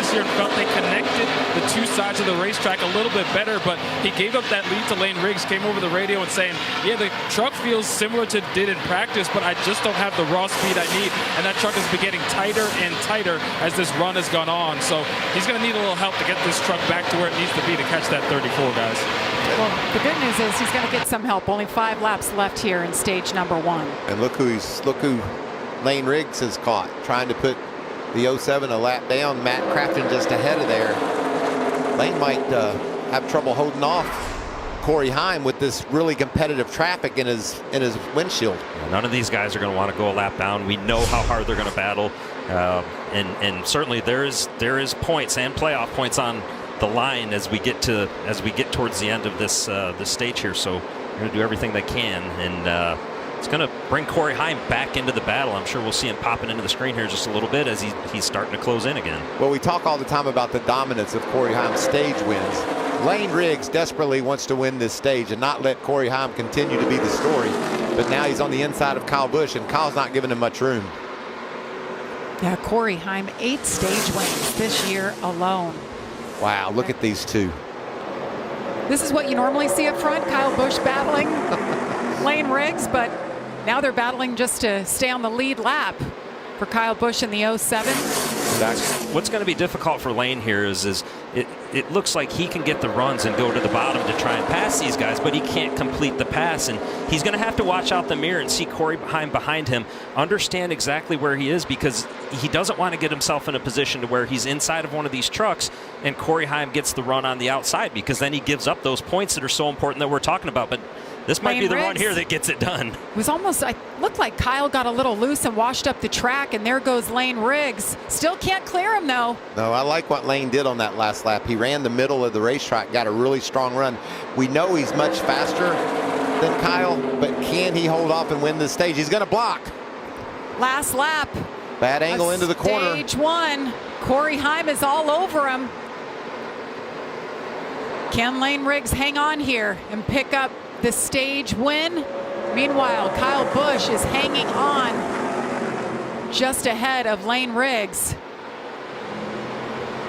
this year and felt they connected the two sides of the racetrack a little bit better, but he gave up that lead to Lane Riggs, came over the radio and saying, yeah, the truck feels similar to did in practice, but I just don't have the raw speed I need, and that truck has been getting tighter and tighter as this run has gone on. So he's going to need a little help to get this truck back to where it needs to be to catch that 34, guys. Well, the good news is he's going to get some help. Only 5 laps left here in stage number 1. And look who Lane Riggs has caught, trying to put the 07 a lap down. Matt Craftsman just ahead of there. Lane might have trouble holding off Corey Heim with this really competitive traffic in his windshield. None of these guys are going to want to go a lap down. We know how hard they're going to battle, and certainly there is points and playoff points on the line as we get towards the end of this stage here. So we're going to do everything they can, and it's going to bring Corey Heim back into the battle. I'm sure we'll see him popping into the screen here just a little bit as he's starting to close in again. Well, we talk all the time about the dominance of Corey Heim's stage wins. Lane Riggs desperately wants to win this stage and not let Corey Heim continue to be the story. But now he's on the inside of Kyle Busch, and Kyle's not giving him much room. Yeah, Corey Heim, 8 stage wins this year alone. Wow, look at these two. This is what you normally see up front, Kyle Busch battling Lane Riggs, but now they're battling just to stay on the lead lap for Kyle Busch in the 07. What's going to be difficult for Lane here is it looks like he can get the runs and go to the bottom to try and pass these guys, but he can't complete the pass, and he's going to have to watch out the mirror and see Corey Heim behind him, understand exactly where he is, because he doesn't want to get himself in a position to where he's inside of one of these trucks and Corey Heim gets the run on the outside, because then he gives up those points that are so important that we're talking about. But this might be the run here that gets it done. It was almost, it looked like Kyle got a little loose and washed up the track, and there goes Lane Riggs. Still can't clear him, though. No, I like what Lane did on that last lap. He ran the middle of the racetrack, got a really strong run. We know he's much faster than Kyle, but can he hold off and win this stage? He's going to block. Last lap. Bad angle into the corner. Stage 1. Corey Heim is all over him. Can Lane Riggs hang on here and pick up the stage win? Meanwhile, Kyle Busch is hanging on just ahead of Lane Riggs.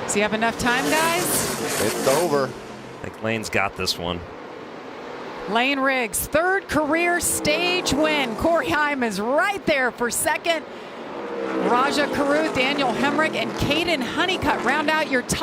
Does he have enough time, guys? It's over. I think Lane's got this one. Lane Riggs, 3rd career stage win. Corey Heim is right there for 2nd. Raja Caruth, Daniel Hemrick, and Caden Honeycutt round out your top